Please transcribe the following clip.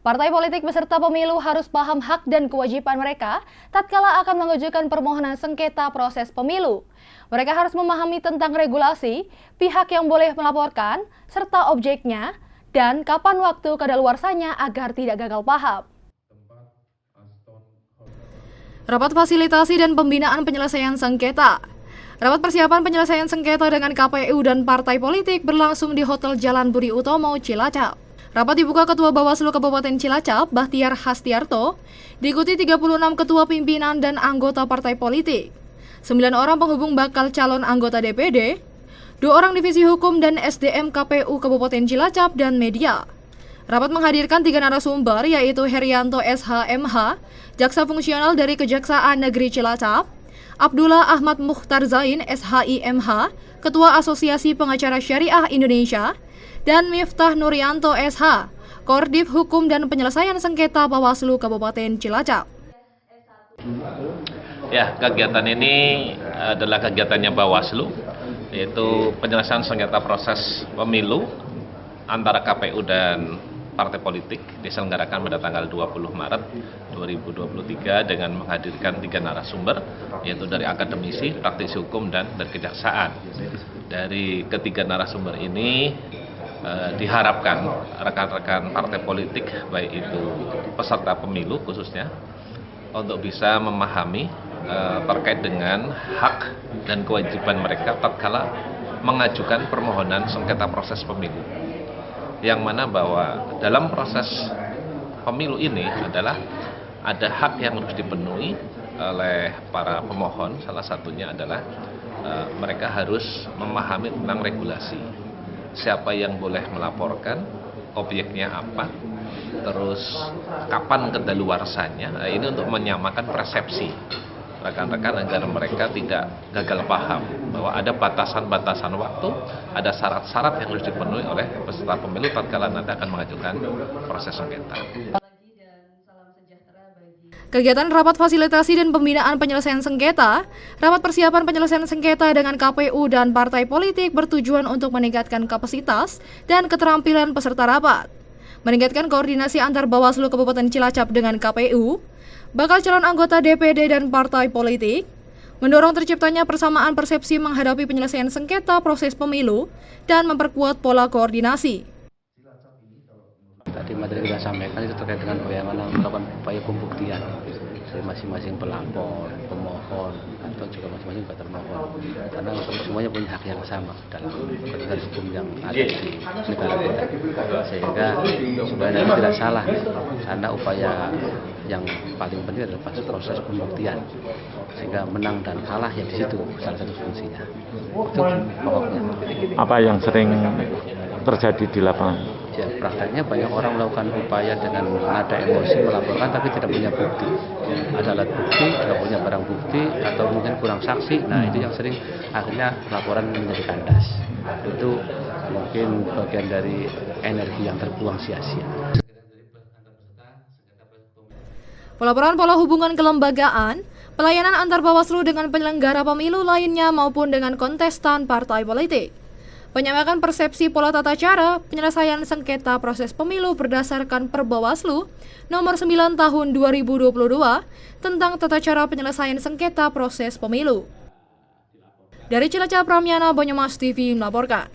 Partai politik peserta pemilu harus paham hak dan kewajiban mereka tatkala akan mengajukan permohonan sengketa proses pemilu. Mereka harus memahami tentang regulasi, pihak yang boleh melaporkan, serta objeknya, dan kapan waktu kadaluarsanya agar tidak gagal paham. Rapat fasilitasi dan pembinaan penyelesaian sengketa. Rapat persiapan penyelesaian sengketa dengan KPU dan partai politik berlangsung di Hotel Jalan Budi Utomo, Cilacap. Rapat dibuka Ketua Bawaslu Kabupaten Cilacap, Bahtiar Hastiarto, diikuti 36 ketua pimpinan dan anggota partai politik, 9 orang penghubung bakal calon anggota DPD, 2 orang divisi hukum dan SDM KPU Kabupaten Cilacap, dan media. Rapat menghadirkan 3 narasumber, yaitu Herianto SHMH, Jaksa Fungsional dari Kejaksaan Negeri Cilacap, Abdullah Ahmad Mukhtar Zain SHIMH, Ketua Asosiasi Pengacara Syariah Indonesia, dan Miftah Nurianto SH, Koordif Hukum dan Penyelesaian Sengketa Bawaslu Kabupaten Cilacap. Ya, kegiatan ini adalah kegiatannya Bawaslu, yaitu penyelesaian sengketa proses pemilu antara KPU dan partai politik diselenggarakan pada tanggal 20 Maret 2023 dengan menghadirkan 3 narasumber, yaitu dari akademisi, praktisi hukum, dan dari kejaksaan. Dari ketiga narasumber ini diharapkan rekan-rekan partai politik, baik itu peserta pemilu khususnya, untuk bisa memahami terkait dengan hak dan kewajiban mereka tatkala mengajukan permohonan sengketa proses pemilu. Yang mana bahwa dalam proses pemilu ini adalah ada hak yang harus dipenuhi oleh para pemohon. Salah satunya adalah mereka harus memahami tentang regulasi. Siapa yang boleh melaporkan, objeknya apa, terus kapan kedaluarsanya. Ini untuk menyamakan persepsi rekan-rekan agar mereka tidak gagal paham bahwa ada batasan-batasan waktu, ada syarat-syarat yang harus dipenuhi oleh peserta pemilu tatkala nanti akan mengajukan proses sengketa. Kegiatan rapat fasilitasi dan pembinaan penyelesaian sengketa, rapat persiapan penyelesaian sengketa dengan KPU dan partai politik bertujuan untuk meningkatkan kapasitas dan keterampilan peserta rapat, meningkatkan koordinasi antar Bawaslu Kabupaten Cilacap dengan KPU, bakal calon anggota DPD dan partai politik, mendorong terciptanya persamaan persepsi menghadapi penyelesaian sengketa proses pemilu, dan memperkuat pola koordinasi. Tadi materi kita sampaikan itu terkait dengan bagaimana melakukan upaya pembuktian dari masing-masing pelapor, pemohon, atau juga masing-masing termohon, karena semuanya punya hak yang sama dalam negara hukum yang ada di negara kita, sehingga supaya nanti tidak salah, karena upaya yang paling penting adalah proses pembuktian, sehingga menang dan kalah ya di situ salah satu fungsinya. Itu pokoknya. Apa yang sering terjadi di lapangan? Ya, prakteknya banyak orang melakukan upaya dengan nada emosi melaporkan tapi tidak punya bukti. Ada alat bukti, tidak punya barang bukti, atau mungkin kurang saksi. Nah, itu yang sering akhirnya laporan menjadi kandas. Itu mungkin bagian dari energi yang terbuang sia-sia. Pelaporan pola hubungan kelembagaan, pelayanan antar Bawaslu dengan penyelenggara pemilu lainnya maupun dengan kontestan partai politik. Penyamakan persepsi pola tata cara penyelesaian sengketa proses pemilu berdasarkan Perbawaslu nomor 9 tahun 2022 tentang tata cara penyelesaian sengketa proses pemilu. Dari Cilacap, Ramyana, Banyumas TV melaporkan.